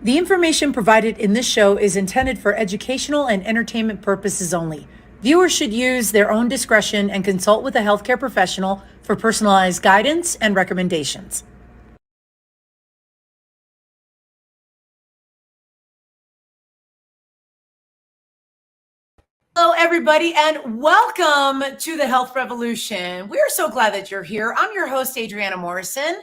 The information provided in this show is intended for educational and entertainment purposes only. Viewers should use their own discretion and consult with a healthcare professional for personalized guidance and recommendations. Hello, everybody, and welcome to the Health Revolution. We are so glad that you're here. I'm your host, Adriana Morrison,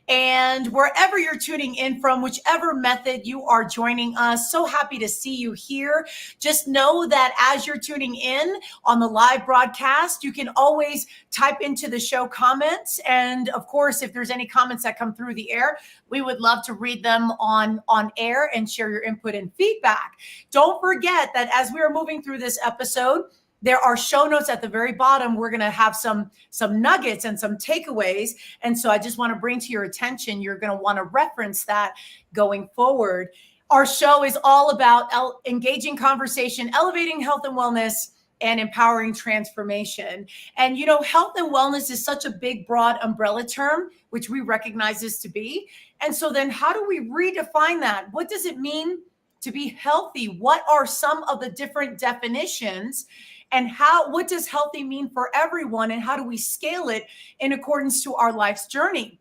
and wherever you're tuning in from, whichever method you are joining us, so happy to see you here. Just know that as you're tuning in on the live broadcast, you can always type into the show comments. And of course, if there's any comments that come through the air, we would love to read them on air and share your input and feedback. Don't forget that as we are moving through this episode, there are show notes at the very bottom. We're going to have some nuggets and some takeaways. And so I just want to bring to your attention, you're going to want to reference that going forward. Our show is all about engaging conversation, elevating health and wellness, and empowering transformation. And, you know, health and wellness is such a big, broad umbrella term, which we recognize this to be. And so then how do we redefine that? What does it mean to be healthy? What are some of the different definitions? And what does healthy mean for everyone? And how do we scale it in accordance to our life's journey?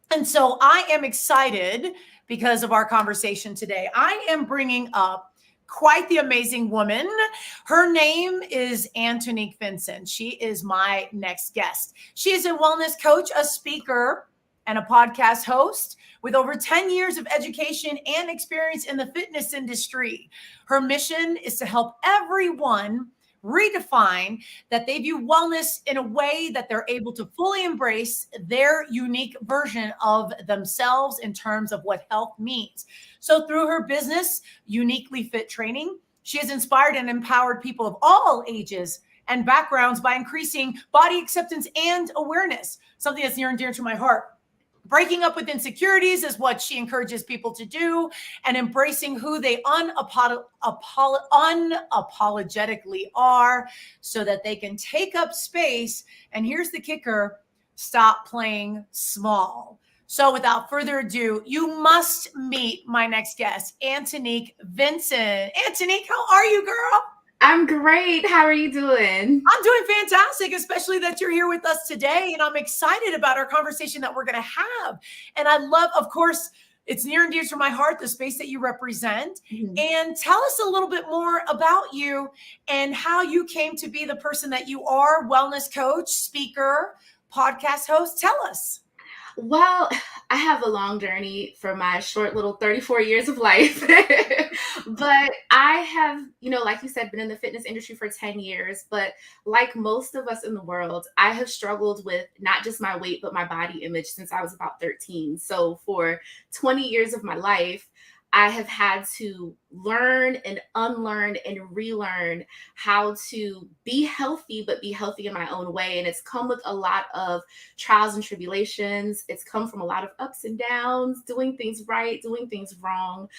And so I am excited because of our conversation today. I am bringing up quite the amazing woman. Her name is Antonique Vinson. She is my next guest. She is a wellness coach, a speaker, and a podcast host with over 10 years of education and experience in the fitness industry. Her mission is to help everyone redefine that they view wellness in a way that they're able to fully embrace their unique version of themselves in terms of what health means. So through her business, Uniquely Fit Training, she has inspired and empowered people of all ages and backgrounds by increasing body acceptance and awareness, something that's near and dear to my heart. Breaking up with insecurities is what she encourages people to do, and embracing who they unapologetically are so that they can take up space. And here's the kicker: stop playing small. So without further ado, you must meet my next guest, Antonique Vinson. Antonique, how are you, girl? I'm great. How are you doing? I'm doing fantastic, especially that you're here with us today. And I'm excited about our conversation that we're going to have. And I love, of course, it's near and dear to my heart, the space that you represent. Mm-hmm. And tell us a little bit more about you and how you came to be the person that you are: wellness coach, speaker, podcast host. Tell us. Well, I have a long journey for my short little 34 years of life. But I have, like you said, been in the fitness industry for 10 years. But like most of us in the world, I have struggled with not just my weight, but my body image since I was about 13. So for 20 years of my life, I have had to learn and unlearn and relearn how to be healthy, but be healthy in my own way. And it's come with a lot of trials and tribulations. It's come from a lot of ups and downs, doing things right, doing things wrong,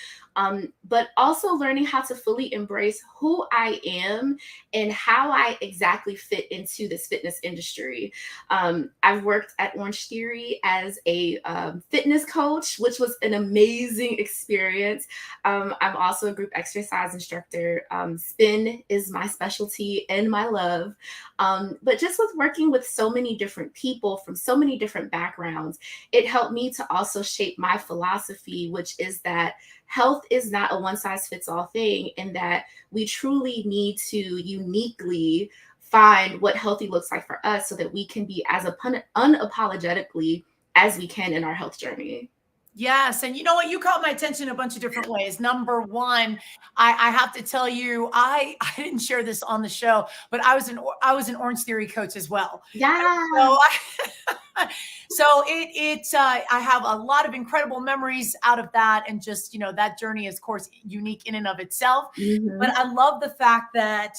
but also learning how to fully embrace who I am and how I exactly fit into this fitness industry. I've worked at Orange Theory as a fitness coach, which was an amazing experience. I'm also a group exercise instructor. Spin is my specialty and my love. But just with working with so many different people from so many different backgrounds, it helped me to also shape my philosophy, which is that health is not a one-size-fits-all thing, and that we truly need to uniquely find what healthy looks like for us so that we can be as unapologetically as we can in our health journey. Yes. And you know what? You caught my attention a bunch of different ways. Number one, I have to tell you, I didn't share this on the show, but I was an Orange Theory coach as well. Yeah. So I have a lot of incredible memories out of that. And just, that journey is, of course, unique in and of itself. Mm-hmm. But I love the fact that,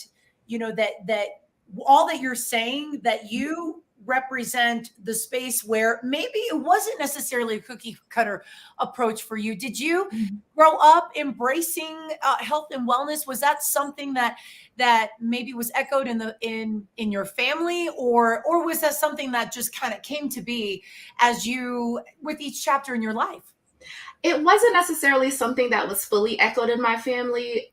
that all that you're saying, that you represent the space where maybe it wasn't necessarily a cookie cutter approach for you. Did you grow up embracing health and wellness? Was that something that maybe was echoed in your family, or was that something that just kind of came to be as you with each chapter in your life? It wasn't necessarily something that was fully echoed in my family.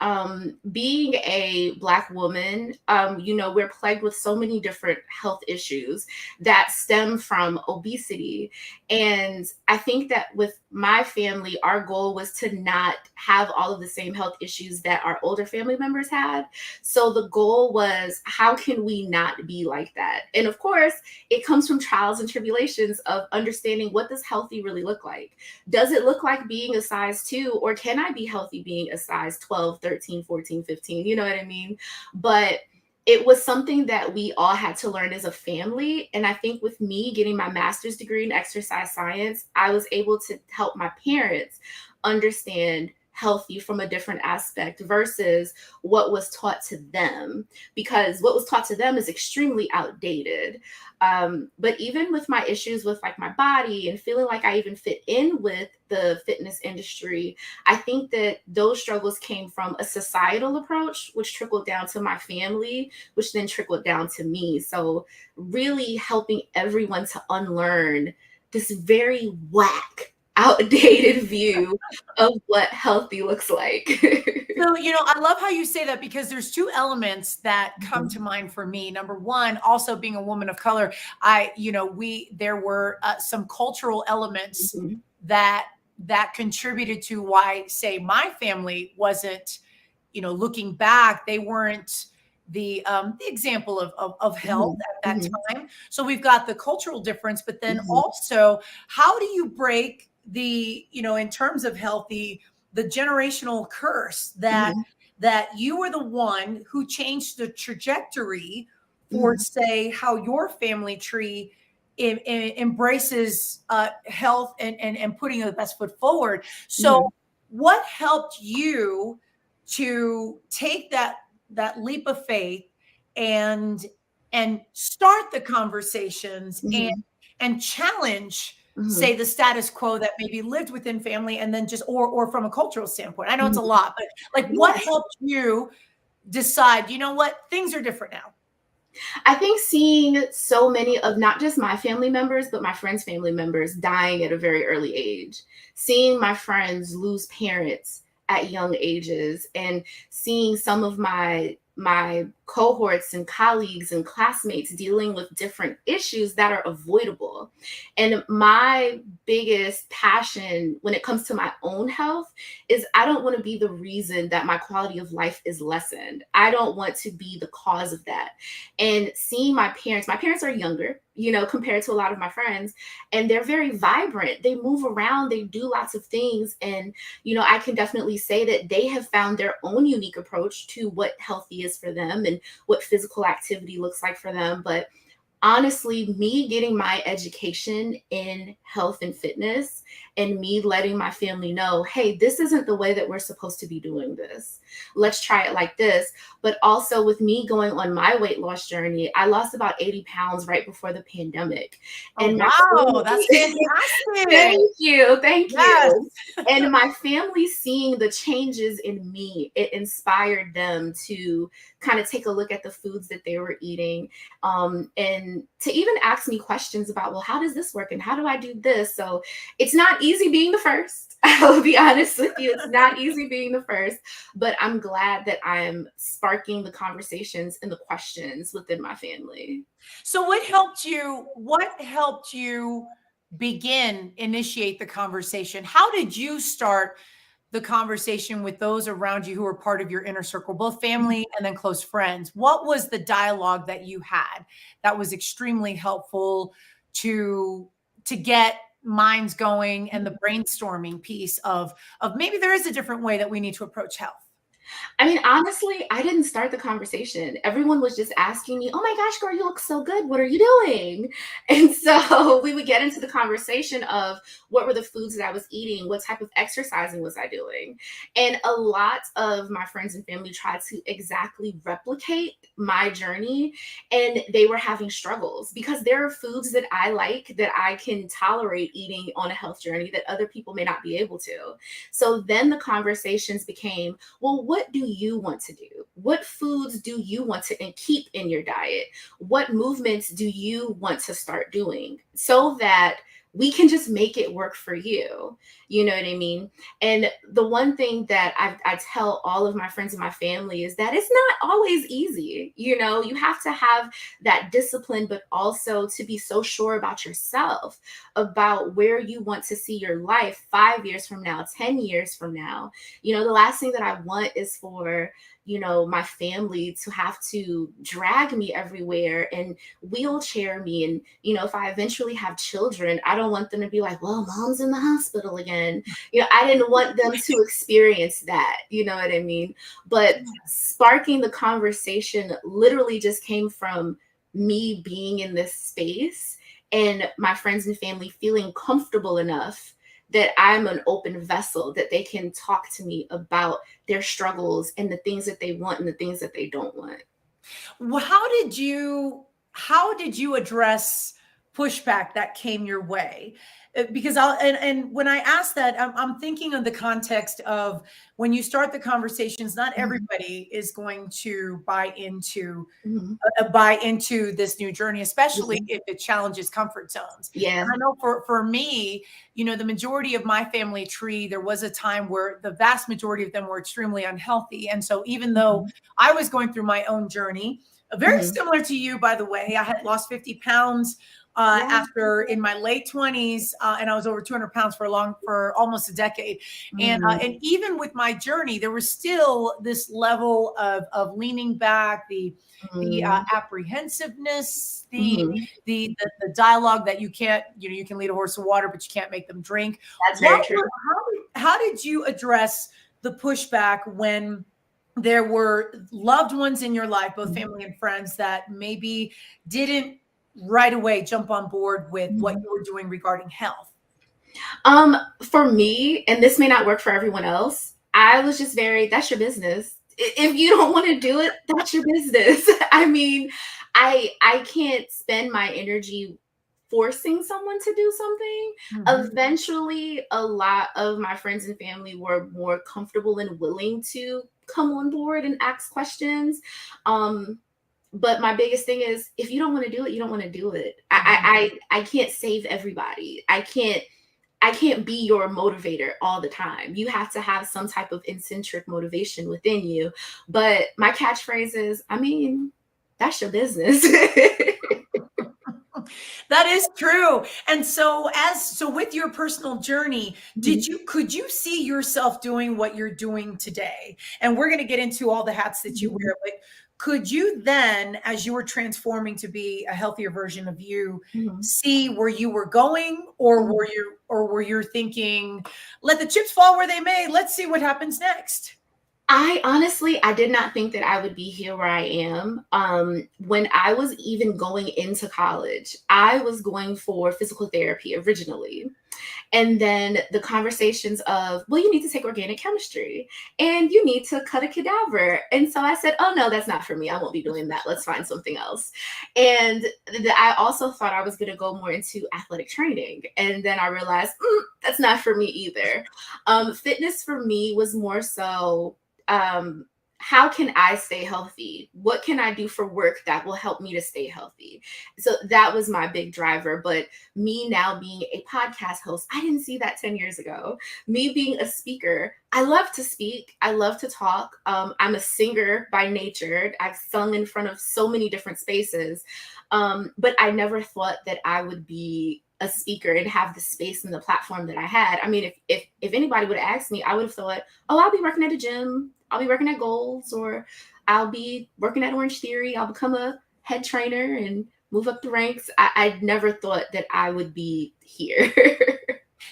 Being a Black woman, we're plagued with so many different health issues that stem from obesity. And I think that with my family, our goal was to not have all of the same health issues that our older family members had. So the goal was, how can we not be like that? And of course, it comes from trials and tribulations of understanding, what does healthy really look like? Does it look like being a size 2, or can I be healthy being a size 12, 13, 14, 15? You know what I mean? But it was something that we all had to learn as a family. And I think with me getting my master's degree in exercise science, I was able to help my parents understand healthy from a different aspect versus what was taught to them, because what was taught to them is extremely outdated. But even with my issues with like my body and feeling like I even fit in with the fitness industry, I think that those struggles came from a societal approach, which trickled down to my family, which then trickled down to me. So really helping everyone to unlearn this very whack, outdated view of what healthy looks like. So, I love how you say that, because there's two elements that come to mind for me. Number one, also being a woman of color, there were some cultural elements Mhm. that contributed to why, say, my family wasn't, looking back, they weren't the example of health Mhm. at that Mhm. time. So we've got the cultural difference, but then Mhm. also, how do you break in terms of healthy, the generational curse that Mhm. you were the one who changed the trajectory for, Mhm. say, how your family tree embraces health and putting the best foot forward. So, Mhm. what helped you to take that leap of faith and start the conversations Mhm. and challenge, Mhm. say, the status quo that maybe lived within family, and then just, or from a cultural standpoint? I know it's a Mhm. lot, but like, what Yeah. helped you decide, what, things are different now? I think seeing so many of not just my family members, but my friends' family members dying at a very early age, seeing my friends lose parents at young ages, and seeing some of my cohorts and colleagues and classmates dealing with different issues that are avoidable. And my biggest passion when it comes to my own health is, I don't want to be the reason that my quality of life is lessened. I don't want to be the cause of that. And seeing my parents are younger, compared to a lot of my friends, and they're very vibrant. They move around, they do lots of things. And, I can definitely say that they have found their own unique approach to what healthy is for them and what physical activity looks like for them. But honestly, me getting my education in health and fitness, and me letting my family know, hey, this isn't the way that we're supposed to be doing this. Let's try it like this. But also, with me going on my weight loss journey, I lost about 80 pounds right before the pandemic. Oh, And my wow, that's family, fantastic. thank you, thank Yes. you. And my family seeing the changes in me, it inspired them to kind of take a look at the foods that they were eating, and to even ask me questions about, well, how does this work and how do I do this? So it's not easy being the first. I'll be honest with you, it's not easy being the first, but I'm glad that I'm sparking the conversations and the questions within my family. So what helped you initiate the conversation? How did you start the conversation with those around you who were part of your inner circle, both family and then close friends? What was the dialogue that you had that was extremely helpful to get minds going, and the brainstorming piece of maybe there is a different way that we need to approach health? I mean, honestly, I didn't start the conversation. Everyone was just asking me, "Oh my gosh, girl, you look so good. What are you doing?" And so we would get into the conversation of, what were the foods that I was eating? What type of exercising was I doing? And a lot of my friends and family tried to exactly replicate my journey, and they were having struggles because there are foods that I like, that I can tolerate eating on a health journey, that other people may not be able to. So then the conversations became, well, what do you want to do? What foods do you want to keep in your diet? What movements do you want to start doing? So that we can just make it work for you. You know what I mean? And the one thing that I tell all of my friends and my family is that it's not always easy. You know, you have to have that discipline, but also to be so sure about yourself, about where you want to see your life 5 years from now, 10 years from now. You know, the last thing that I want is for, you know, my family to have to drag me everywhere and wheelchair me. And, you know, if I eventually have children, I don't want them to be like, well, mom's in the hospital again. You know, I didn't want them to experience that. You know what I mean? But sparking the conversation literally just came from me being in this space and my friends and family feeling comfortable enough that I'm an open vessel, that they can talk to me about their struggles and the things that they want and the things that they don't want. Well, how did you address pushback that came your way? Because and when I ask that, I'm thinking of the context of when you start the conversations, not Mhm. everybody is going to Mhm. buy into this new journey, especially Yeah. if it challenges comfort zones. And Yeah. I know for me, you know, the majority of my family tree, there was a time where the vast majority of them were extremely unhealthy. And so even though Mhm. I was going through my own journey, very Mhm. similar to you, by the way, I had lost 50 pounds Yeah. after in my late 20s, and I was over 200 pounds for almost a decade. And Mhm. even with my journey, there was still this level of leaning back, the Mhm. apprehensiveness, Mhm. the dialogue that you can't, you know, you can lead a horse to water, but you can't make them drink. That's very true. How did you address the pushback when there were loved ones in your life, both Mhm. family and friends, that maybe didn't right away jump on board with what Mhm. you were doing regarding health? For me, and this may not work for everyone else, I was just very, that's your business. If you don't want to do it, that's your business. I mean, I can't spend my energy forcing someone to do something. Mhm. Eventually, a lot of my friends and family were more comfortable and willing to come on board and ask questions. Um, but my biggest thing is, if you don't want to do it, you don't want to do it. I can't save everybody. I can't be your motivator all the time. You have to have some type of eccentric motivation within you. But my catchphrase is, I mean, that's your business. That is true. And so with your personal journey, Mhm. could you see yourself doing what you're doing today? And we're going to get into all the hats that you Mhm. wear, but could you then, as you were transforming to be a healthier version of you, Mhm. see where you were going, or Mhm. were you thinking, let the chips fall where they may, let's see what happens next? I did not think that I would be here where I am. When I was even going into college, I was going for physical therapy originally. And then the conversations of, well, you need to take organic chemistry and you need to cut a cadaver. And so I said, oh, no, that's not for me. I won't be doing that. Let's find something else. And I also thought I was going to go more into athletic training. And then I realized that's not for me either. Fitness for me was more so, um, how can I stay healthy? What can I do for work that will help me to stay healthy? So that was my big driver. But me now being a podcast host, I didn't see that 10 years ago. Me being a speaker, I love to speak, I love to talk. I'm a singer by nature. I've sung in front of so many different spaces. But I never thought that I would be a speaker and have the space and the platform that I had. I mean, if anybody would have asked me, I would have thought, oh, I'll be working at a gym, I'll be working at Gold's, or I'll be working at Orange Theory, I'll become a head trainer and move up the ranks. I never thought that I would be here.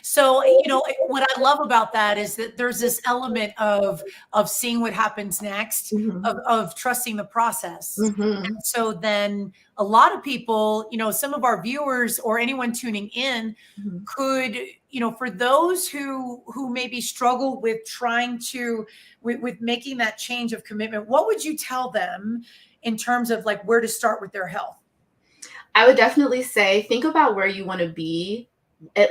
So, you know, what I love about that is that there's this element of seeing what happens next, Mhm. of trusting the process. Mhm. And so then a lot of people, you know, some of our viewers or anyone tuning in Mhm. could, you know, for those who maybe struggle with trying to with making that change of commitment, what would you tell them in terms of like where to start with their health? I would definitely say, think about where you want to be,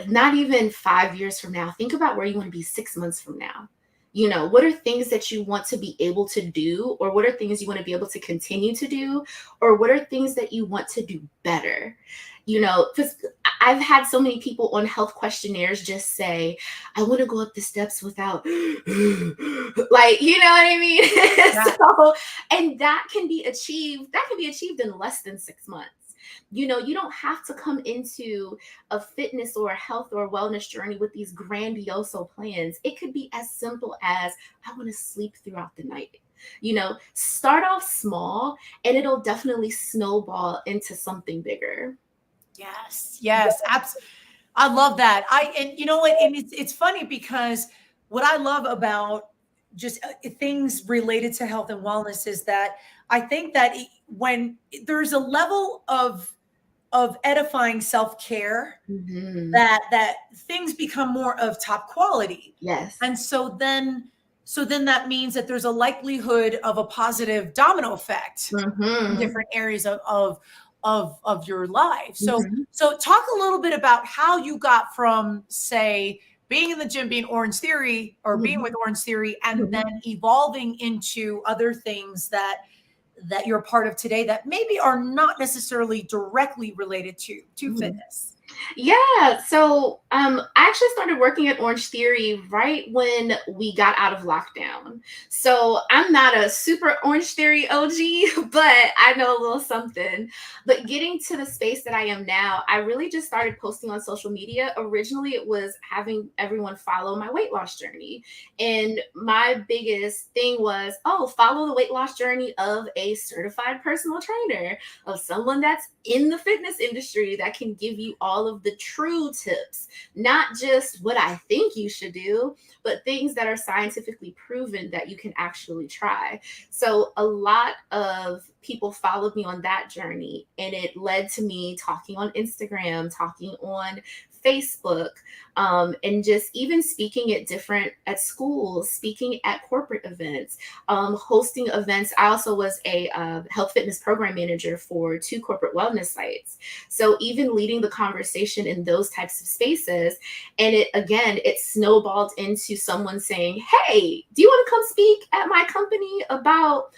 not even 5 years from now. Think about where you want to be 6 months from now. You know, what are things that you want to be able to do, or what are things you want to be able to continue to do, or what are things that you want to do better? You know, because I've had so many people on health questionnaires just say, I want to go up the steps without, like, you know what I mean? Yeah. So, and that can be achieved. That can be achieved in less than 6 months. You know, you don't have to come into a fitness or a health or wellness journey with these grandiose plans. It could be as simple as, I want to sleep throughout the night. You know, start off small and it'll definitely snowball into something bigger. Yes. Yes. Absolutely. I love that. And you know what? And it's funny because what I love about just things related to health and wellness is that I think that when there's a level of edifying self-care, Mhm. that things become more of top quality. Yes. And so then that means that there's a likelihood of a positive domino effect in Mhm. different areas of your life. Mhm. So talk a little bit about how you got from, say, being in the gym, being Orange Theory, or being with Mhm. Orange Theory, and Mhm. then evolving into other things that you're a part of today that maybe are not necessarily directly related to Mhm. fitness. Yeah. So I actually started working at Orange Theory right when we got out of lockdown. So I'm not a super Orange Theory OG, but I know a little something. But getting to the space that I am now, I really just started posting on social media. Originally, it was having everyone follow my weight loss journey. And my biggest thing was, oh, follow the weight loss journey of a certified personal trainer, of someone that's in the fitness industry that can give you all of the true tips, not just what I think you should do, but things that are scientifically proven that you can actually try. So a lot of people followed me on that journey, and it led to me talking on Instagram, talking on Facebook, and just even speaking at schools, speaking at corporate events, hosting events. I also was a health fitness program manager for 2 corporate wellness sites. So even leading the conversation in those types of spaces, and it snowballed into someone saying, "Hey, do you want to come speak at my company about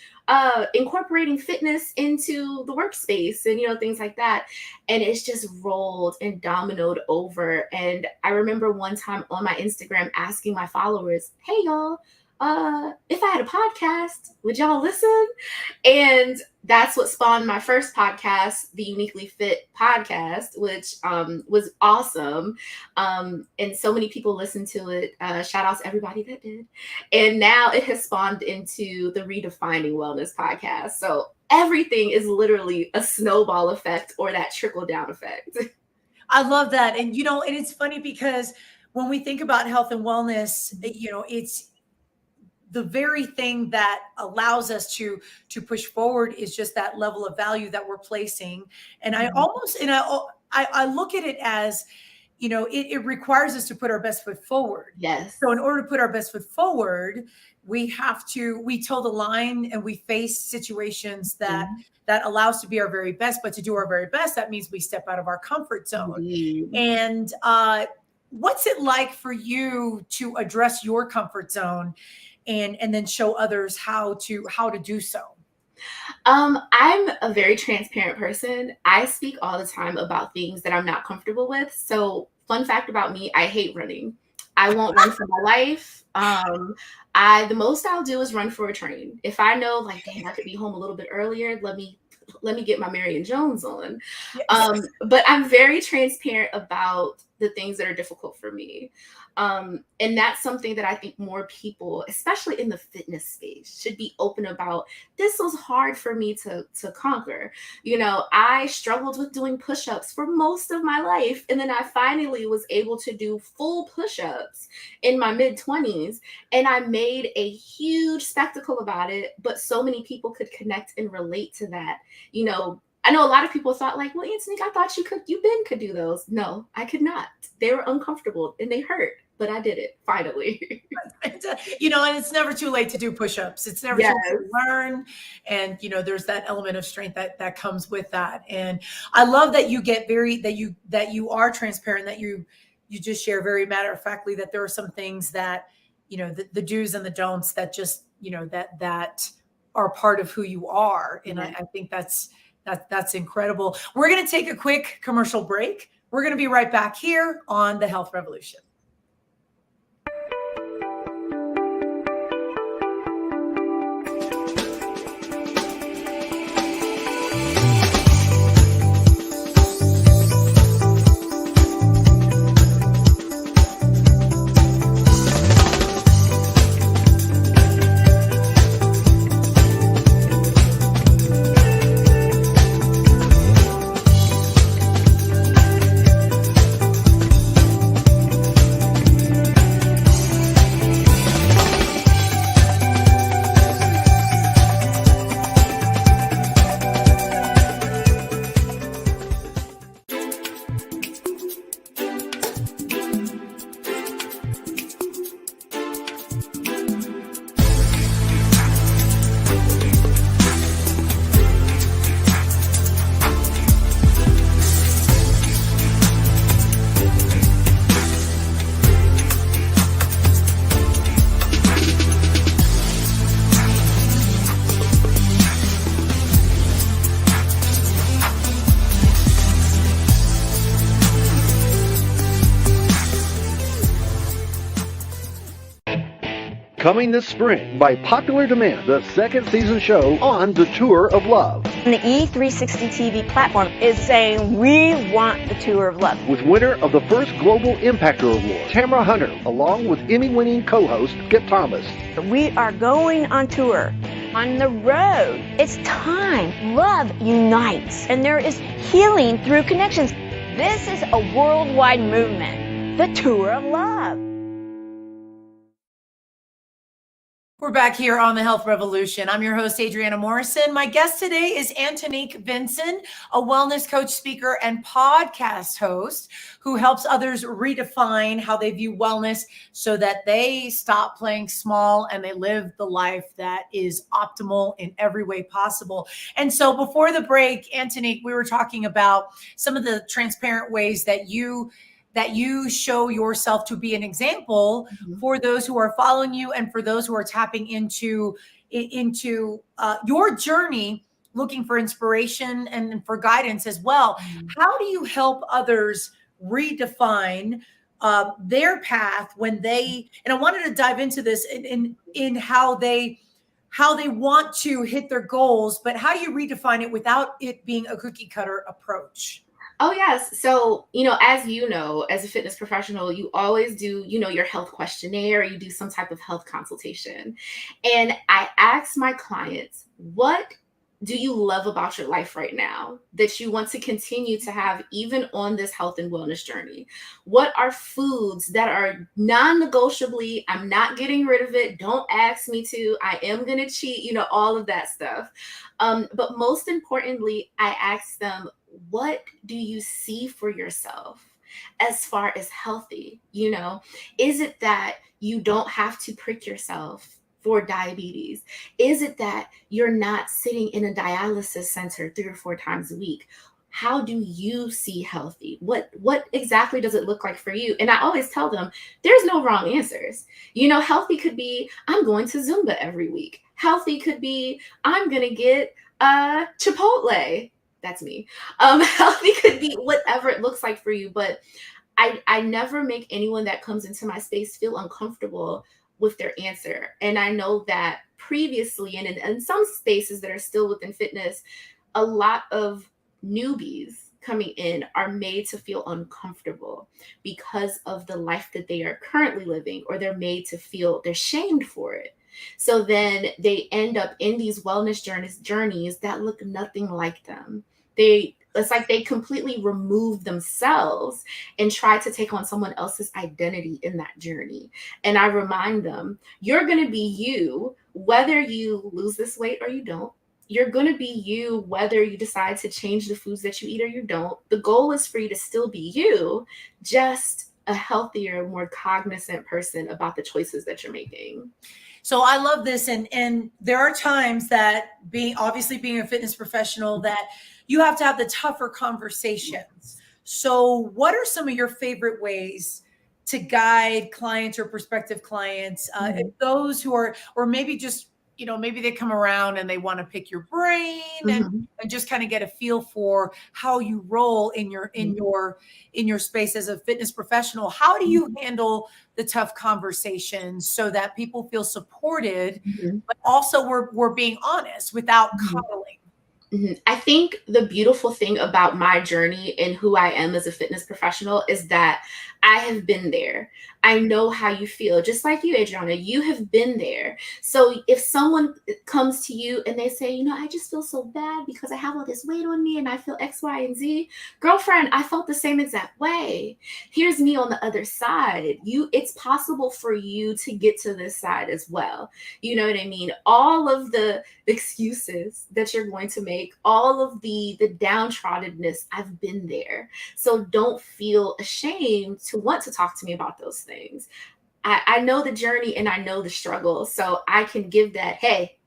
incorporating fitness into the workspace?" And things like that. And it's just rolled and dominoed over. And I remember one time on my Instagram asking my followers, "Hey y'all, if I had a podcast, would y'all listen?" And that's what spawned my first podcast, the Uniquely Fit podcast, which was awesome. And so many people listened to it. Shout out to everybody that did. And now it has spawned into the Redefining Wellness podcast. So everything is literally a snowball effect or that trickle down effect. I love that. And and it's funny because when we think about health and wellness, it's the very thing that allows us to push forward is just that level of value that we're placing. And I Mhm. almost and I look at it as, it requires us to put our best foot forward. So in Yes. order to put our best foot forward, we toe the line and we face situations Mhm. that allow us to be our very best. But to do our very best, that means we step out of our comfort zone. Indeed. And what's it like for you to address your comfort zone and then show others how to do so? I'm a very transparent person. I speak all the time about things that I'm not comfortable with. So, fun fact about me, I hate running. I won't run for my life. The most I'll do is run for a train. If I know, like, dang, I could be home a little bit earlier, let me get my Marion Jones on. Yes. But I'm very transparent about the things that are difficult for me. And that's something that I think more people, especially in the fitness space, should be open about. This was hard for me to conquer. I struggled with doing push-ups for most of my life, and then I finally was able to do full push-ups in my mid-20s, and I made a huge spectacle about it, but so many people could connect and relate to that. I know a lot of people thought, like, well, Antonique, I thought you could do those. No, I could not. They were uncomfortable and they hurt, but I did it finally. And it's never too late to do push-ups. It's never too late Yes. to learn. And there's that element of strength that comes with that. And I love that you get that you are transparent, that you just share very matter of factly that there are some things that, the do's and the don'ts that just, that are part of who you are. And Yeah. I think that's incredible. We're going to take a quick commercial break. We're going to be right back here on the Health Revolution. Coming this spring, by popular demand, the second season show on the Tour of Love. The E360 TV platform is saying we want the Tour of Love. With winner of the first Global Impactor Award, Tamara Hunter, along with Emmy-winning co-host Skip Thomas. We are going on tour, on the road. It's time. Love unites, and there is healing through connections. This is a worldwide movement, the Tour of Love. We're back here on the Health Revolution. I'm your host, Adriana Morrison. My guest today is Antonique Vinson, a wellness coach, speaker, and podcast host who helps others redefine how they view wellness so that they stop playing small and they live the life that is optimal in every way possible. And so before the break, Antonique, we were talking about some of the transparent ways that you show yourself to be an example for those who are following you and for those who are tapping into your journey, looking for inspiration and for guidance as well. How do you help others redefine their path when they, and I wanted to dive into this in how they want to hit their goals, but how do you redefine it without it being a cookie cutter approach? Oh, yes. So, as as a fitness professional, you always do, your health questionnaire, you do some type of health consultation. And I ask my clients, what do you love about your life right now that you want to continue to have even on this health and wellness journey? What are foods that are non-negotiably, I'm not getting rid of it, don't ask me to, I am going to cheat, all of that stuff. But most importantly, I ask them, what do you see for yourself as far as healthy? Is it that you don't have to prick yourself for diabetes? Is it that you're not sitting in a dialysis center 3 or 4 times a week? How do you see healthy? What exactly does it look like for you? And I always tell them, there's no wrong answers. Healthy could be, I'm going to Zumba every week. Healthy could be, I'm going to get Chipotle. That's me. Healthy could be whatever it looks like for you, but I never make anyone that comes into my space feel uncomfortable with their answer. And I know that previously, and in some spaces that are still within fitness, a lot of newbies coming in are made to feel uncomfortable because of the life that they are currently living, or they're made to feel they're shamed for it. So then they end up in these wellness journeys that look nothing like them. It's like they completely remove themselves and try to take on someone else's identity in that journey. And I remind them, you're going to be you, whether you lose this weight or you don't. You're going to be you, whether you decide to change the foods that you eat or you don't. The goal is for you to still be you, just a healthier, more cognizant person about the choices that you're making. So I love this. And there are times that being a fitness professional, that you have to have the tougher conversations. So what are some of your favorite ways to guide clients or prospective clients, those who are, or maybe just, maybe they come around and they want to pick your brain and just kind of get a feel for how you roll in your space as a fitness professional. How do you handle the tough conversations so that people feel supported, but also we're being honest without coddling? I think the beautiful thing about my journey and who I am as a fitness professional is that I have been there. I know how you feel, just like you, Adriana. You have been there. So if someone comes to you and they say, I just feel so bad because I have all this weight on me and I feel X, Y, and Z. Girlfriend, I felt the same exact way. Here's me on the other side. It's possible for you to get to this side as well. You know what I mean? All of the excuses that you're going to make, all of the downtroddenness, I've been there. So don't feel ashamed to want to talk to me about those things. I know the journey and I know the struggle. So I can give that, hey,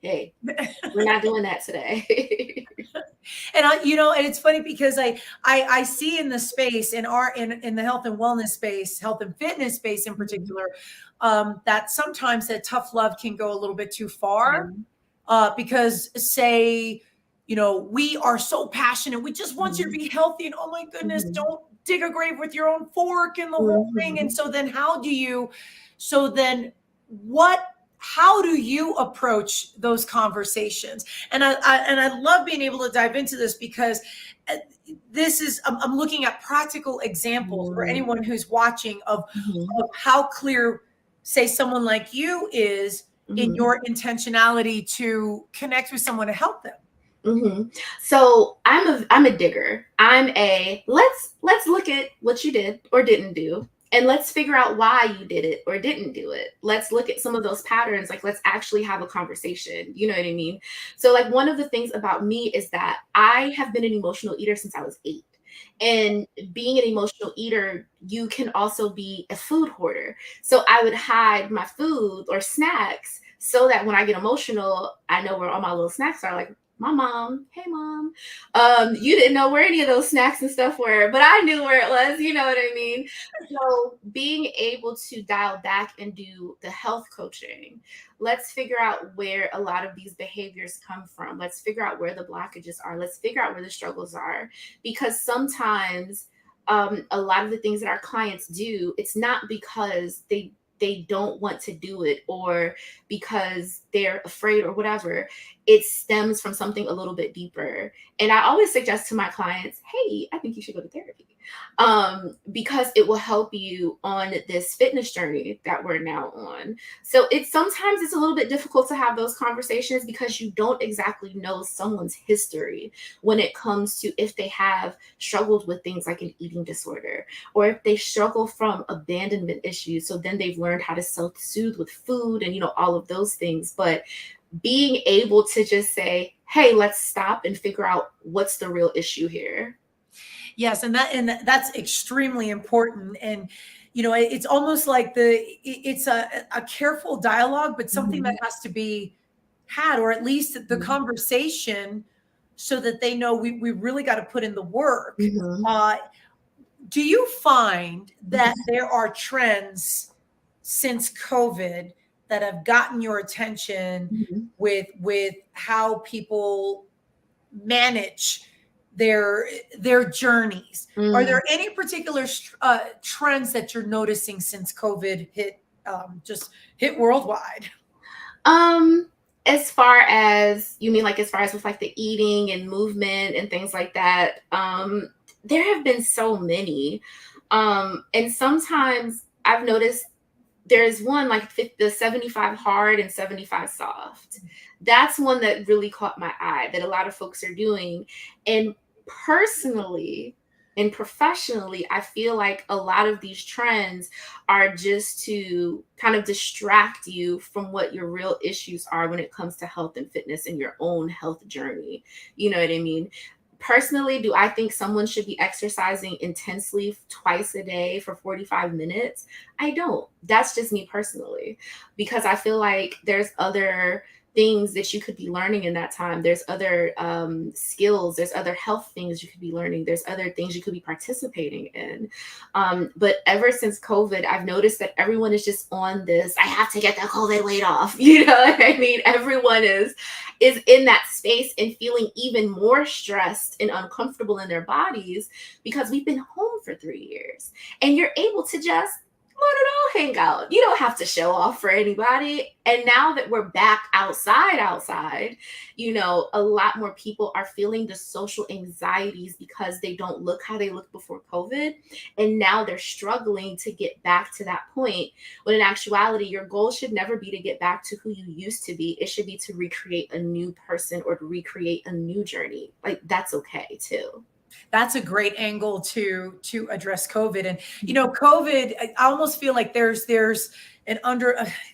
we're not doing that today. And and it's funny because I see in the space in the health and wellness space, health and fitness space in particular, that sometimes that tough love can go a little bit too far. Because say, we are so passionate. We just want you to be healthy. And oh my goodness, don't dig a grave with your own fork and the whole thing. And so then how do you approach those conversations? And I love being able to dive into this because I'm looking at practical examples for anyone who's watching of how clear, say, someone like you is in your intentionality to connect with someone to help them. So I'm a digger. Let's look at what you did or didn't do, and let's figure out why you did it or didn't do it. Let's look at some of those patterns. Like, let's actually have a conversation. You know what I mean? So like, one of the things about me is that I have been an emotional eater since I was 8. And being an emotional eater, you can also be a food hoarder. So I would hide my food or snacks so that when I get emotional, I know where all my little snacks are. Like, my mom, hey mom, you didn't know where any of those snacks and stuff were, but I knew where it was. You know what I mean? So being able to dial back and do the health coaching, let's figure out where a lot of these behaviors come from. Let's figure out where the blockages are. Let's figure out where the struggles are, because sometimes a lot of the things that our clients do, it's not because they don't want to do it or because they're afraid or whatever. It stems from something a little bit deeper. And I always suggest to my clients, hey, I think you should go to therapy, because it will help you on this fitness journey that we're now on. So sometimes it's a little bit difficult to have those conversations because you don't exactly know someone's history when it comes to if they have struggled with things like an eating disorder, or if they struggle from abandonment issues. So then they've learned how to self-soothe with food and, all of those things. But being able to just say, hey, let's stop and figure out what's the real issue here. Yes. And that's extremely important. And, it's almost like it's a careful dialogue, but something that has to be had, or at least the conversation, so that they know we really got to put in the work. Do you find that there are trends since COVID that have gotten your attention with how people manage their journeys? Are there any particular trends that you're noticing since COVID hit worldwide? As far as you mean, like as far as with like the eating and movement and things like that, there have been so many, and sometimes I've noticed there's one like the 75 hard and 75 soft. That's one that really caught my eye that a lot of folks are doing. And personally and professionally, I feel like a lot of these trends are just to kind of distract you from what your real issues are when it comes to health and fitness and your own health journey. You know what I mean? Personally, do I think someone should be exercising intensely twice a day for 45 minutes? I don't. That's just me personally, because I feel like there's other things that you could be learning in that time. There's other skills, there's other health things you could be learning, there's other things you could be participating in. But ever since COVID, I've noticed that everyone is just on this, I have to get that COVID weight off. You know what I mean? Everyone is in that space and feeling even more stressed and uncomfortable in their bodies because we've been home for 3 years. And you're able to just let it all hang out. You don't have to show off for anybody. And now that we're back outside, you know, a lot more people are feeling the social anxieties because they don't look how they looked before COVID. And now they're struggling to get back to that point, when in actuality, your goal should never be to get back to who you used to be. It should be to recreate a new person or to recreate a new journey. Like, that's okay too. That's a great angle to address COVID. And, you know, COVID, I almost feel like there's an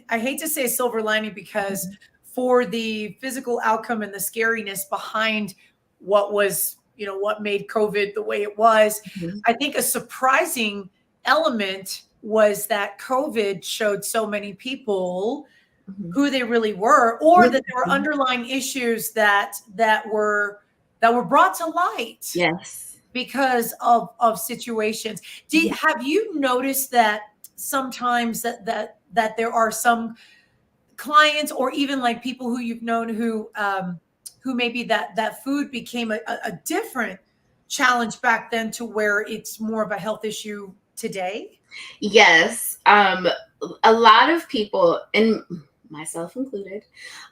I hate to say a silver lining, because for the physical outcome and the scariness behind what was, you know, what made COVID the way it was, I think a surprising element was that COVID showed so many people who they really were, or that there were underlying issues that were brought to light. Yes. Because of situations. Have you noticed that sometimes that there are some clients, or even like people who you've known who maybe that food became a different challenge back then to where it's more of a health issue today? Yes. A lot of people, and myself included,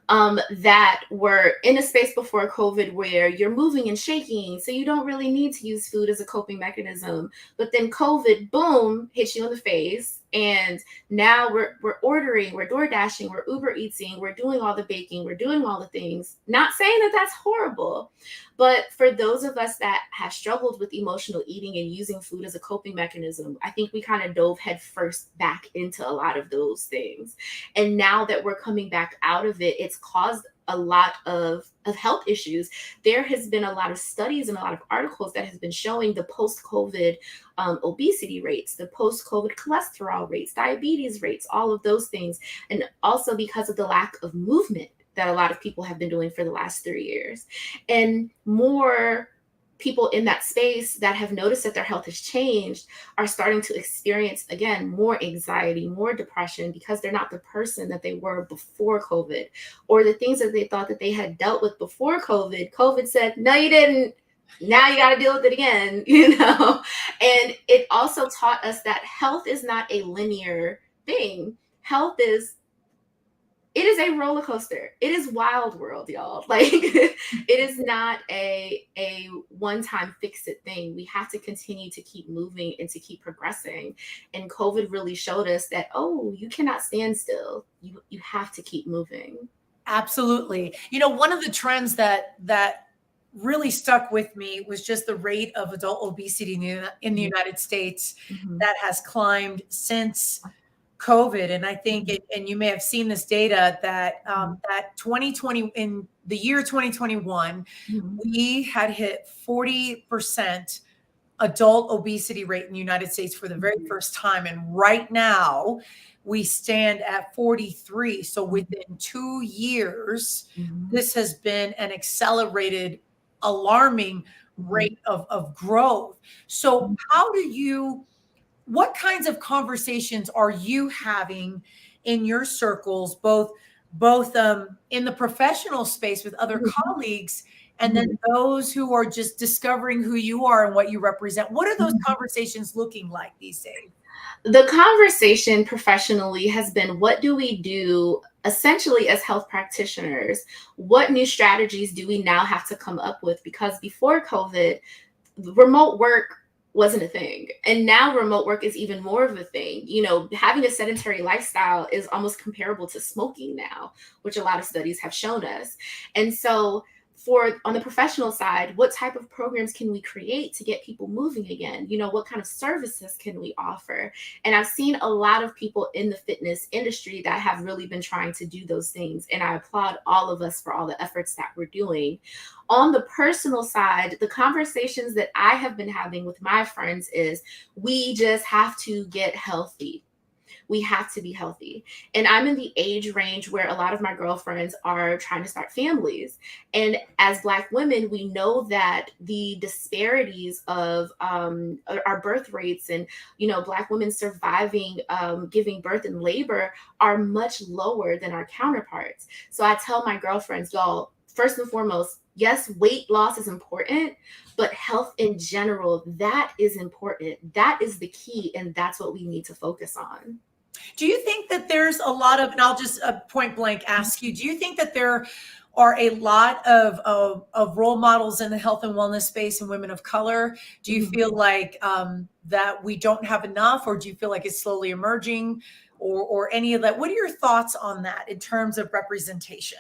that were in a space before COVID where you're moving and shaking, so you don't really need to use food as a coping mechanism. But then COVID, boom, hits you in the face. And now we're ordering, we're door dashing, we're Uber Eating, we're doing all the baking, we're doing all the things. Not saying that that's horrible, but for those of us that have struggled with emotional eating and using food as a coping mechanism, I think we kind of dove headfirst back into a lot of those things. And now that we're coming back out of it, it's caused a lot of health issues. There has been a lot of studies and a lot of articles that has been showing the post-COVID obesity rates, the post-COVID cholesterol rates, diabetes rates, all of those things. And also because of the lack of movement that a lot of people have been doing for the last 3 years. And more people in that space that have noticed that their health has changed are starting to experience, again, more anxiety, more depression, because they're not the person that they were before COVID, or the things that they thought that they had dealt with before COVID. COVID said, no, you didn't. Now you got to deal with it again, you know? And it also taught us that health is not a linear thing. Health is a roller coaster. It is wild world, y'all. Like, it is not a one-time fix-it thing. We have to continue to keep moving and to keep progressing. And COVID really showed us that, oh, you cannot stand still. You have to keep moving. Absolutely. You know, one of the trends that really stuck with me was just the rate of adult obesity in the United States that has climbed since COVID. And I think, and you may have seen this data, that that 2020, in the year 2021, we had hit 40% adult obesity rate in the United States for the very first time. And right now we stand at 43. So within 2 years, this has been an accelerated, alarming rate of growth. So what kinds of conversations are you having in your circles, both in the professional space with other colleagues, and then those who are just discovering who you are and what you represent? What are those conversations looking like these days? The conversation professionally has been, what do we do essentially as health practitioners? What new strategies do we now have to come up with? Because before COVID, remote work wasn't a thing. And now remote work is even more of a thing. You know, having a sedentary lifestyle is almost comparable to smoking now, which a lot of studies have shown us. And so on the professional side, what type of programs can we create to get people moving again? You know, what kind of services can we offer? And I've seen a lot of people in the fitness industry that have really been trying to do those things. And I applaud all of us for all the efforts that we're doing. On the personal side, the conversations that I have been having with my friends is, we just have to get healthy. We have to be healthy. And I'm in the age range where a lot of my girlfriends are trying to start families. And as Black women, we know that the disparities of our birth rates and, Black women surviving giving birth and labor are much lower than our counterparts. So I tell my girlfriends, y'all, first and foremost, yes, weight loss is important, but health in general, that is important. That is the key. And that's what we need to focus on. Do you think that there's a lot of, and I'll just point blank ask you, do you think that there are a lot of role models in the health and wellness space and women of color? Do you feel like that we don't have enough, or do you feel like it's slowly emerging, or any of that? What are your thoughts on that in terms of representation?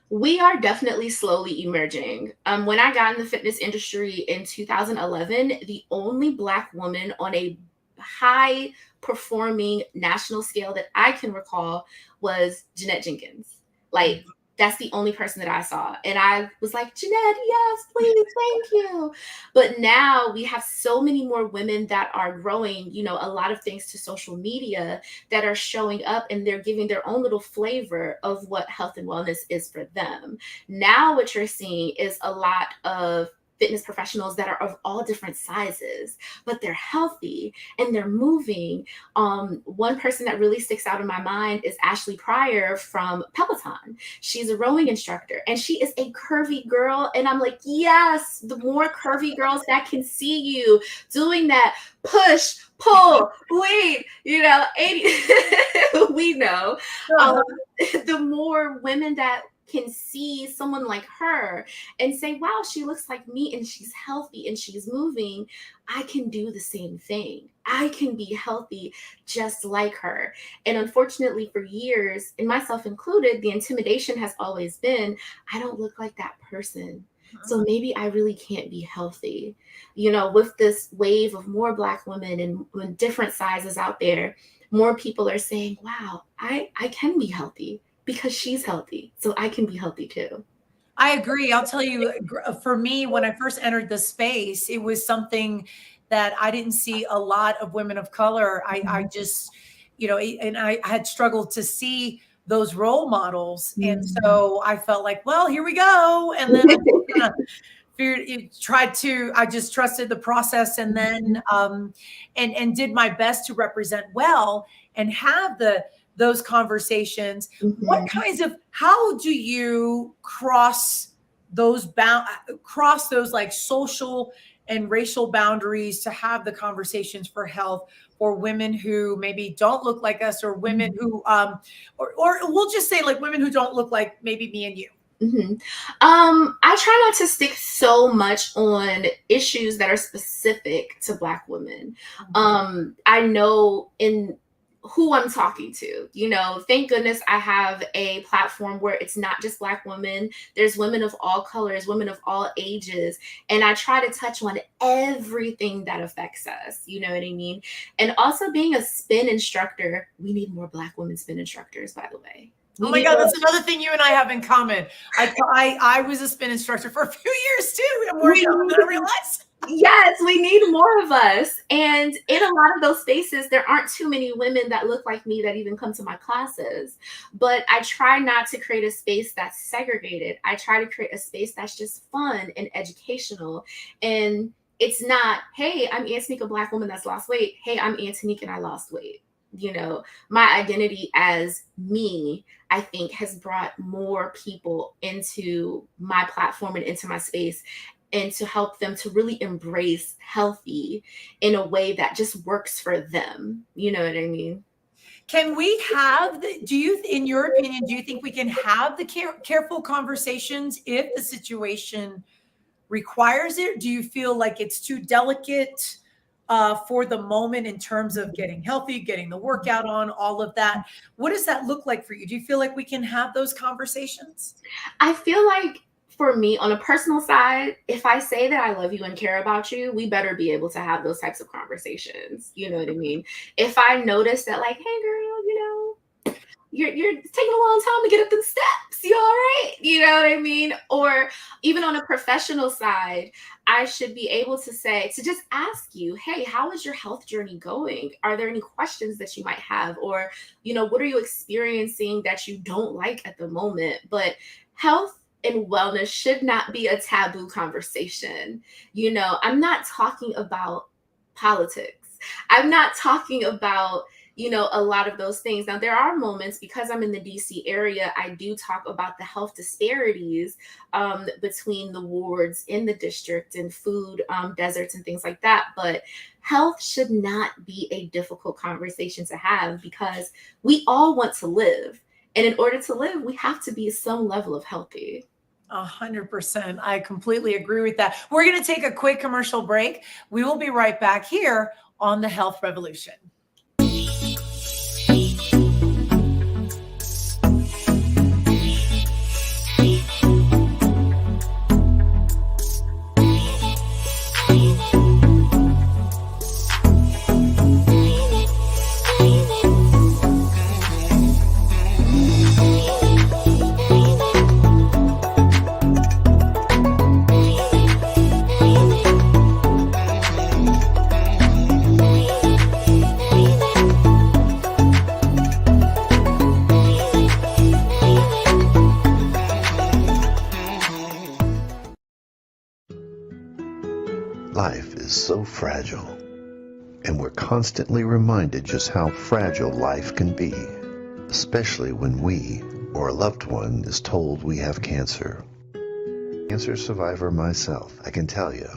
We are definitely slowly emerging. When I got in the fitness industry in 2011, the only Black woman on a high performing national scale that I can recall was Jeanette Jenkins. Like, that's the only person that I saw. And I was like, Jeanette, yes, please, thank you. But now we have so many more women that are growing, a lot of things to social media that are showing up, and they're giving their own little flavor of what health and wellness is for them. Now what you're seeing is a lot of fitness professionals that are of all different sizes, but they're healthy and they're moving. One person that really sticks out in my mind is Ashley Pryor from Peloton. She's a rowing instructor and she is a curvy girl. And I'm like, yes, the more curvy girls that can see you doing that push, pull, wait, 80, we know, the more women that can see someone like her and say, wow, she looks like me and she's healthy and she's moving. I can do the same thing. I can be healthy just like her. And unfortunately for years, and myself included, the intimidation has always been, I don't look like that person. So maybe I really can't be healthy. With this wave of more Black women and different sizes out there, more people are saying, wow, I can be healthy because she's healthy. So I can be healthy too. I agree. I'll tell you, for me, when I first entered the space, it was something that I didn't see a lot of women of color. I just, and I had struggled to see those role models. And so I felt like, well, here we go. And then I just trusted the process, and then, and did my best to represent well and have those conversations. How do you cross those like social and racial boundaries to have the conversations for health for women who maybe don't look like us, or women who, or we'll just say like women who don't look like maybe me and you? I try not to stick so much on issues that are specific to Black women. I know in who I'm talking to, thank goodness I have a platform where it's not just Black women. There's women of all colors, women of all ages. And I try to touch on everything that affects us. You know what I mean? And also being a spin instructor, we need more Black women spin instructors, by the way. Oh my God, that's another thing you and I have in common. I was a spin instructor for a few years too. I'm more young than I realized. Yes, we need more of us. And in a lot of those spaces, there aren't too many women that look like me that even come to my classes. But I try not to create a space that's segregated. I try to create a space that's just fun and educational. And it's not, hey, I'm Antonique, a Black woman that's lost weight. Hey, I'm Antonique and I lost weight. My identity as me, I think, has brought more people into my platform and into my space, and to help them to really embrace healthy in a way that just works for them. You know what I mean? Can we have in your opinion, do you think we can have the careful conversations if the situation requires it? Do you feel like it's too delicate for the moment in terms of getting healthy, getting the workout on, all of that? What does that look like for you? Do you feel like we can have those conversations? I feel like, for me, on a personal side, if I say that I love you and care about you, we better be able to have those types of conversations. You know what I mean? If I notice that, like, hey girl, you're taking a long time to get up the steps. all right? You know what I mean? Or even on a professional side, I should be able to say, to just ask you, hey, how is your health journey going? Are there any questions that you might have? Or, what are you experiencing that you don't like at the moment? But health and wellness should not be a taboo conversation. I'm not talking about politics. I'm not talking about a lot of those things. Now, there are moments, because I'm in the DC area, I do talk about the health disparities between the wards in the district and food deserts and things like that. But health should not be a difficult conversation to have, because we all want to live. And in order to live, we have to be some level of healthy. 100%. I completely agree with that. We're going to take a quick commercial break. We will be right back here on the Health Revolution. Life is so fragile, and we're constantly reminded just how fragile life can be, especially when we or a loved one is told we have cancer. Cancer survivor myself, I can tell you,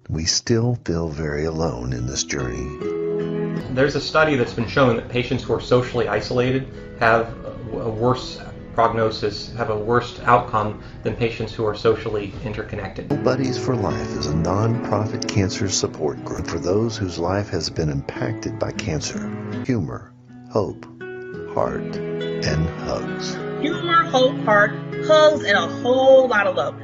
we still feel very alone in this journey. There's a study that's been showing that patients who are socially isolated have a worse prognosis, have a worse outcome than patients who are socially interconnected. Buddies for Life is a non-profit cancer support group for those whose life has been impacted by cancer. Humor, hope, heart, and hugs. Humor, hope, heart, hugs, and a whole lot of love.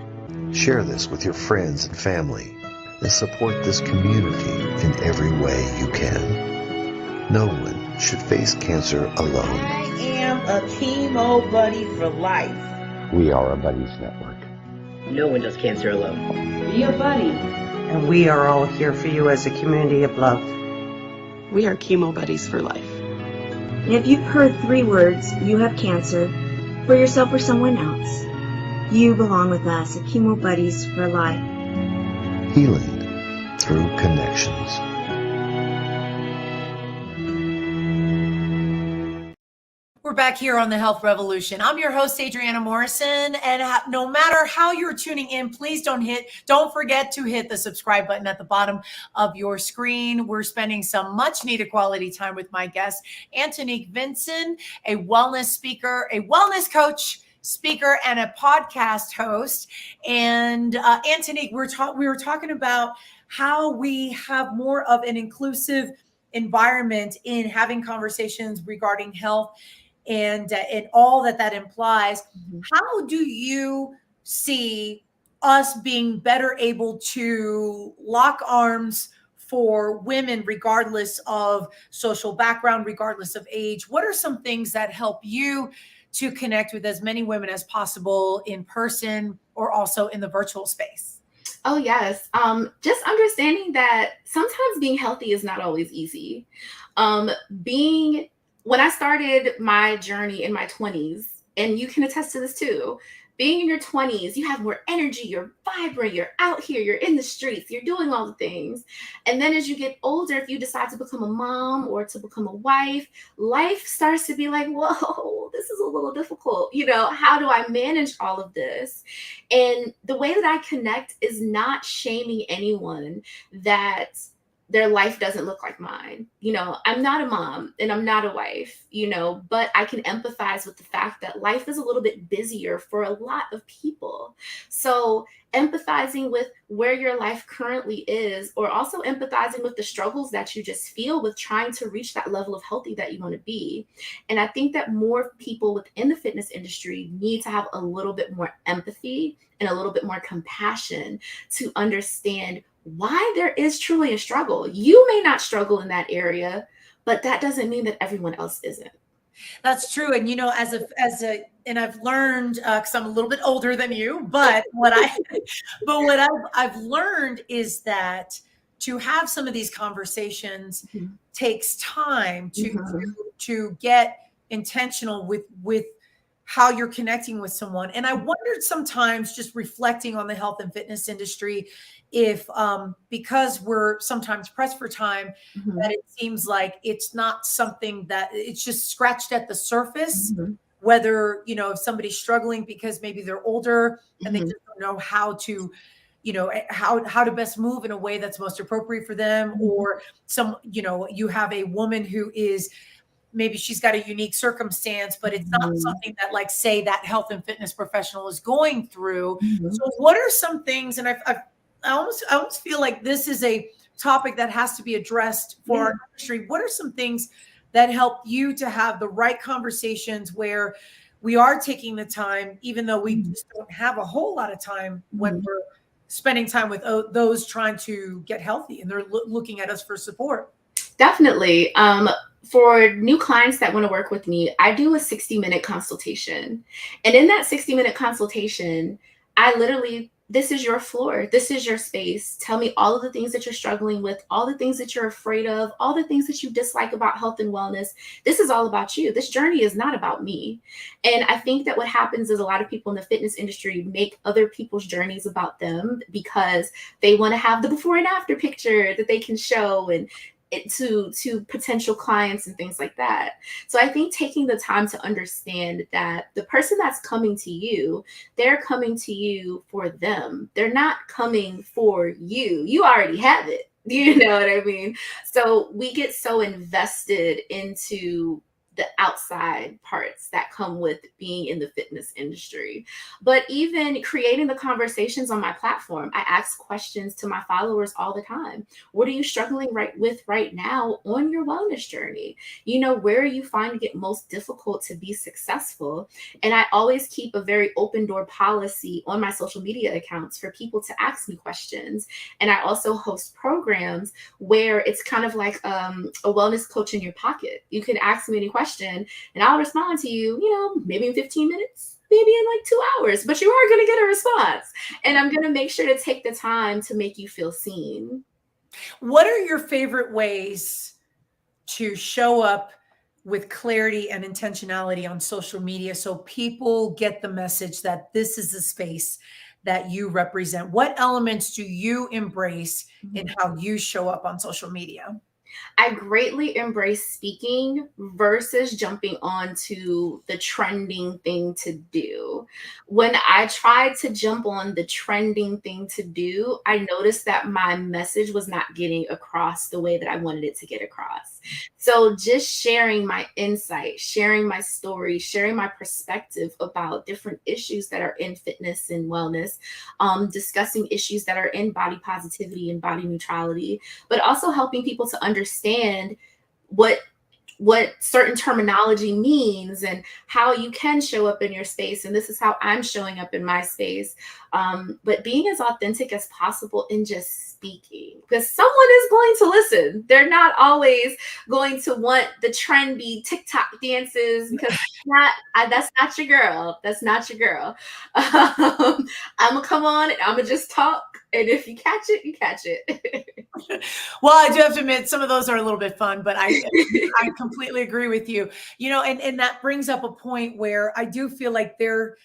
Share this with your friends and family and support this community in every way you can. No one should face cancer alone. I am a chemo buddy for life. We are a buddies network. No one does cancer alone. Be a buddy. And we are all here for you as a community of love. We are chemo buddies for life. And if you've heard 3 words, you have cancer, for yourself or someone else, you belong with us at Chemo Buddies for Life. Healing through connections. We're back here on the Health Revolution. I'm your host, Adriana Morrison, and no matter how you're tuning in, please don't forget to hit the subscribe button at the bottom of your screen. We're spending some much needed quality time with my guest, Antonique Vinson, a wellness speaker, a wellness coach, speaker, and a podcast host. And Antonique, we were talking about how we have more of an inclusive environment in having conversations regarding health and all that implies. How do you see us being better able to lock arms for women, regardless of social background, regardless of age? What are some things that help you to connect with as many women as possible in person or also in the virtual space? Oh, yes. Just understanding that sometimes being healthy is not always easy. When I started my journey in my 20s, and you can attest to this too, being in your 20s, you have more energy, you're vibrant, you're out here, you're in the streets, you're doing all the things. And then as you get older, if you decide to become a mom or to become a wife, life starts to be like, whoa, this is a little difficult. How do I manage all of this? And the way that I connect is not shaming anyone that their life doesn't look like mine. I'm not a mom and I'm not a wife, but I can empathize with the fact that life is a little bit busier for a lot of people. So empathizing with where your life currently is, or also empathizing with the struggles that you just feel with trying to reach that level of healthy that you want to be. And I think that more people within the fitness industry need to have a little bit more empathy and a little bit more compassion to understand why there is truly a struggle. You may not struggle in that area, but that doesn't mean that everyone else isn't. That's true. And, and I've learned, cause I'm a little bit older than you, but I've learned is that to have some of these conversations takes time to get intentional with how you're connecting with someone. And I wondered sometimes, just reflecting on the health and fitness industry, if because we're sometimes pressed for time, that it seems like it's not something that it's just scratched at the surface, whether, if somebody's struggling because maybe they're older and they just don't know how to, how to best move in a way that's most appropriate for them, or you have a woman who is, maybe she's got a unique circumstance, but it's not something that, like, say, that health and fitness professional is going through. So what are some things, and I almost feel like this is a topic that has to be addressed for our industry. What are some things that help you to have the right conversations where we are taking the time, even though we just don't have a whole lot of time when we're spending time with those trying to get healthy and they're looking at us for support? Definitely. For new clients that want to work with me, I do a 60-minute consultation. And in that 60-minute consultation, I literally, this is your floor. This is your space. Tell me all of the things that you're struggling with, all the things that you're afraid of, all the things that you dislike about health and wellness. This is all about you. This journey is not about me. And I think that what happens is a lot of people in the fitness industry make other people's journeys about them because they want to have the before and after picture that they can show and to potential clients and things like that. So I think taking the time to understand that the person that's coming to you, they're coming to you for them. They're not coming for you. You already have it. You know what I mean? So we get so invested into the outside parts that come with being in the fitness industry. But even creating the conversations on my platform, I ask questions to my followers all the time. What are you struggling with right now on your wellness journey? Where are you finding it most difficult to be successful? And I always keep a very open door policy on my social media accounts for people to ask me questions. And I also host programs where it's kind of like a wellness coach in your pocket. You can ask me any question and I'll respond to you, maybe in 15 minutes, maybe in like 2 hours, but you are going to get a response. And I'm going to make sure to take the time to make you feel seen. What are your favorite ways to show up with clarity and intentionality on social media so people get the message that this is the space that you represent? What elements do you embrace in how you show up on social media? I greatly embrace speaking versus jumping onto the trending thing to do. When I tried to jump on the trending thing to do, I noticed that my message was not getting across the way that I wanted it to get across. So just sharing my insight, sharing my story, sharing my perspective about different issues that are in fitness and wellness, discussing issues that are in body positivity and body neutrality, but also helping people to understand what certain terminology means and how you can show up in your space. And this is how I'm showing up in my space. But being as authentic as possible in just speaking, because someone is going to listen. They're not always going to want the trendy TikTok dances because that's not your girl. That's not your girl. I'm gonna come on and I'm gonna just talk. And if you catch it, you catch it. Well, I do have to admit, some of those are a little bit fun, but I completely agree with you. And that brings up a point where I do feel like there,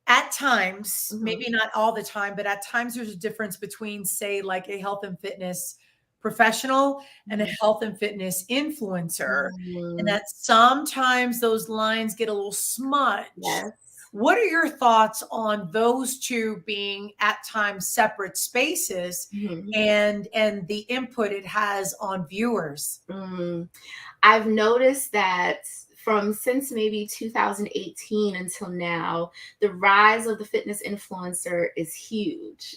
at times, maybe not all the time, but at times there's a difference between, say, like a health and fitness professional and a health and fitness influencer, and that sometimes those lines get a little smudged. Yes. What are your thoughts on those two being at times separate spaces and the input it has on viewers? I've noticed that since maybe 2018 until now, the rise of the fitness influencer is huge,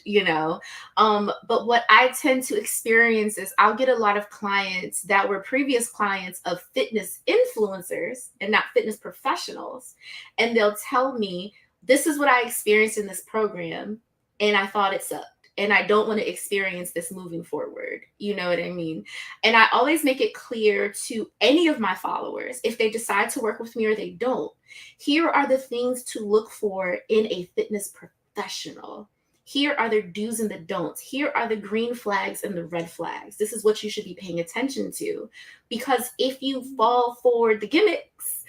but what I tend to experience is I'll get a lot of clients that were previous clients of fitness influencers and not fitness professionals. And they'll tell me, this is what I experienced in this program and I thought it sucked. and I don't want to experience this moving forward. You know what I mean? And I always make it clear to any of my followers, if they decide to work with me or they don't, here are the things to look for in a fitness professional. Here are the do's and the don'ts. Here are the green flags and the red flags. This is what you should be paying attention to. Because if you fall for the gimmicks,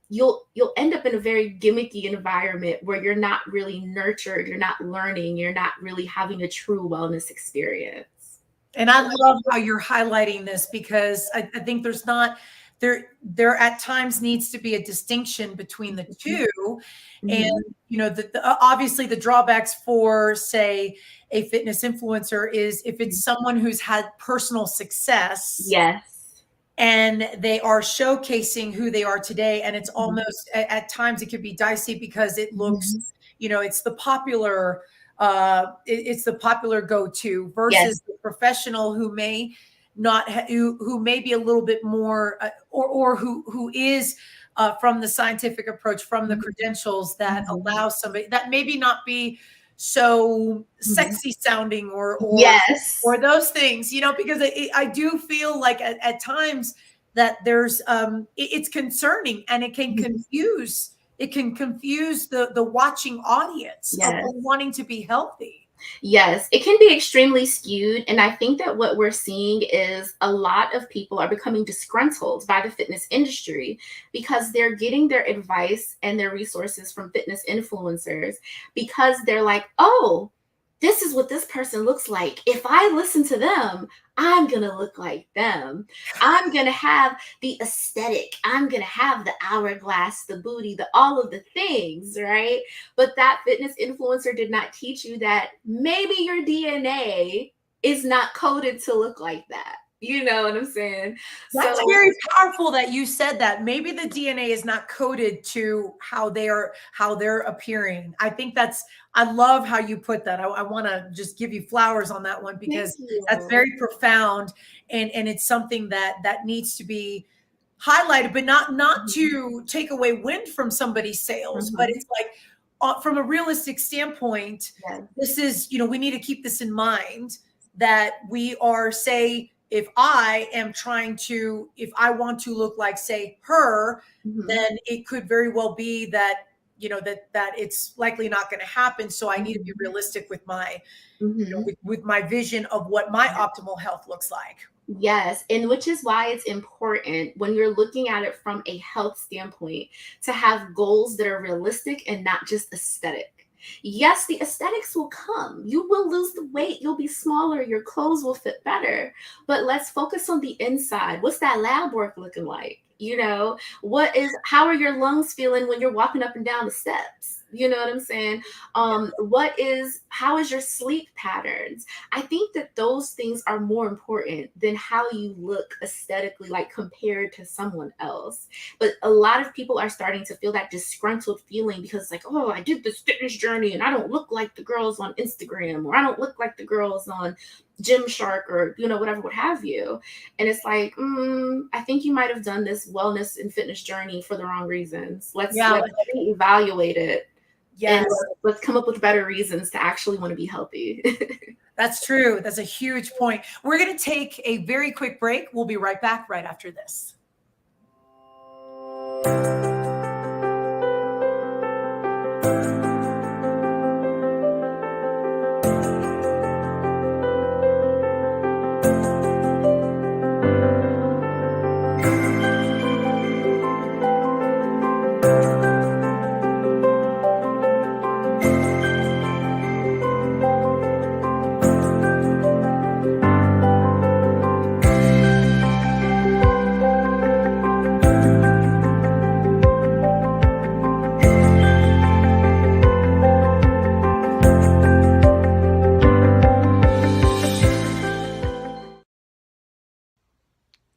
you'll end up in a very gimmicky environment where you're not really nurtured, you're not learning, you're not really having a true wellness experience. And I love how you're highlighting this, because I think there's not there at times needs to be a distinction between the two. And obviously the drawbacks for, say, a fitness influencer is if it's someone who's had personal success. Yes. And they are showcasing who they are today. And it's almost at times it could be dicey because it looks, it's the popular go-to versus the professional who may not who may be a little bit more or who is from the scientific approach, from the credentials that allow somebody that maybe not be so sexy sounding or those things, because I do feel like at times that there's it's concerning, and it can confuse the watching audience of wanting to be healthy. Yes, it can be extremely skewed. And I think that what we're seeing is a lot of people are becoming disgruntled by the fitness industry because they're getting their advice and their resources from fitness influencers because they're like, oh, this is what this person looks like. If I listen to them, I'm going to look like them. I'm going to have the aesthetic. I'm going to have the hourglass, the booty, all of the things, right? But that fitness influencer did not teach you that maybe your DNA is not coded to look like that. You know what I'm saying? That's very powerful that you said that. Maybe the DNA is not coded to how they're appearing. I think I love how you put that. I want to just give you flowers on that one, because that's very profound. And it's something that needs to be highlighted, but not to take away wind from somebody's sails, but it's like, from a realistic standpoint, this is, we need to keep this in mind, that we are, say, if I want to look like, say, her, then it could very well be that, that it's likely not going to happen. So I need to be realistic with my, with my vision of what my optimal health looks like. Yes. And which is why it's important when you're looking at it from a health standpoint to have goals that are realistic and not just aesthetic. Yes, the aesthetics will come. You will lose the weight. You'll be smaller. Your clothes will fit better. But let's focus on the inside. What's that lab work looking like? How are your lungs feeling when you're walking up and down the steps? You know what I'm saying? How is your sleep patterns? I think that those things are more important than how you look aesthetically, like compared to someone else. But a lot of people are starting to feel that disgruntled feeling because it's like, oh, I did this fitness journey and I don't look like the girls on Instagram, or I don't look like the girls on Gymshark, or, whatever, what have you. And it's like, I think you might have done this wellness and fitness journey for the wrong reasons. Let's evaluate it. Yes. And let's come up with better reasons to actually want to be healthy. That's true. That's a huge point. We're going to take a very quick break. We'll be right back right after this.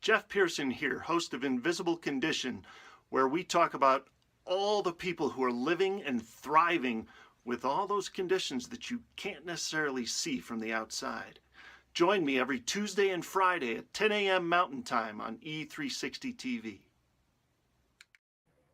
Jeff Pearson here, host of Invisible Condition, where we talk about all the people who are living and thriving with all those conditions that you can't necessarily see from the outside. Join me every Tuesday and Friday at 10 a.m. Mountain Time on E360 TV.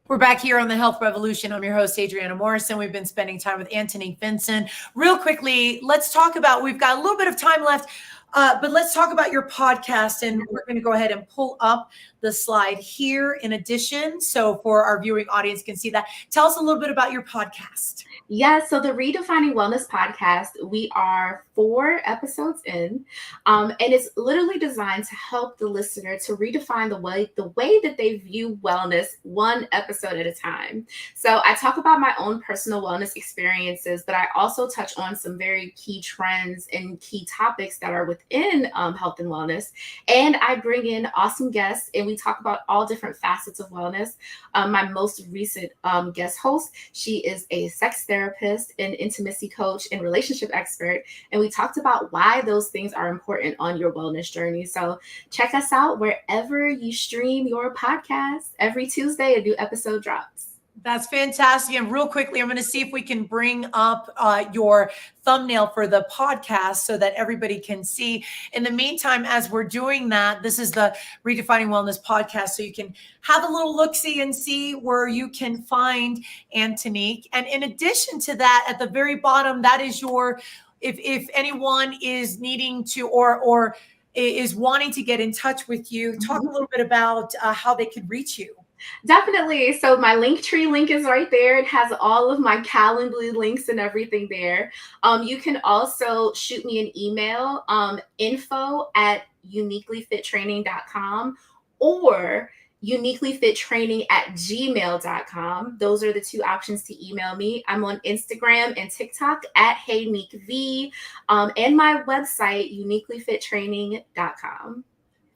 We're back here on the Health Revolution. I'm your host, Adriana Morrison. We've been spending time with Antonique Vinson. Real quickly, let's talk about, we've got a little bit of time left, but let's talk about your podcast. And we're going to go ahead and pull up the slide here in addition. So for our viewing audience can see that. Tell us a little bit about your podcast. Yeah, so the Redefining Wellness podcast, we are 4 episodes in, and it's literally designed to help the listener to redefine the way that they view wellness, one episode at a time. So I talk about my own personal wellness experiences, but I also touch on some very key trends and key topics that are within health and wellness. And I bring in awesome guests, and we talk about all different facets of wellness. My most recent guest host, she is a sex therapist, an intimacy coach, and relationship expert. And we talked about why those things are important on your wellness journey. So check us out wherever you stream your podcast. Every Tuesday, a new episode drops. That's fantastic. And real quickly, I'm going to see if we can bring up your thumbnail for the podcast so that everybody can see. In the meantime, as we're doing that, this is the Redefining Wellness podcast. So you can have a little look-see and see where you can find Antonique. And in addition to that, at the very bottom, that is your, if anyone is needing to or is wanting to get in touch with you, talk a little bit about how they could reach you. Definitely. So my Linktree link is right there. It has all of my Calendly links and everything there. You can also shoot me an email, info@uniquelyfittraining.com or uniquelyfittraining@gmail.com. Those are the 2 options to email me. I'm on Instagram and TikTok @HeyNeekV, and my website, uniquelyfittraining.com.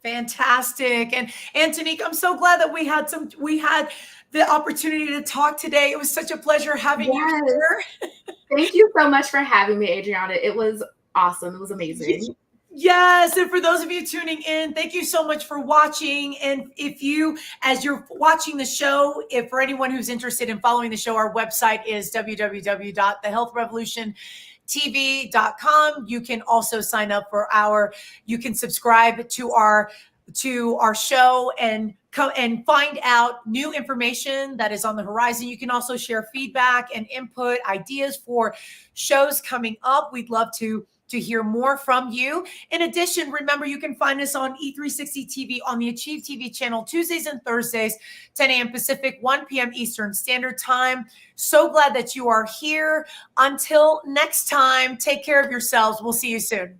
Fantastic. And Antonique, I'm so glad that we had the opportunity to talk today. It was such a pleasure having you here. Thank you so much for having me, Adriana. It was awesome. It was amazing. Yes. And for those of you tuning in, thank you so much for watching. And if you, as you're watching the show, if for anyone who's interested in following the show, our website is www.thehealthrevolutiontv.com. You can also sign up for you can subscribe to our show and come and find out new information that is on the horizon. You can also share feedback and input ideas for shows coming up. We'd love to hear more from you. In addition, remember, you can find us on E360 TV on the Achieve TV channel, Tuesdays and Thursdays, 10 a.m. Pacific, 1 p.m. Eastern Standard Time. So glad that you are here. Until next time, take care of yourselves. We'll see you soon.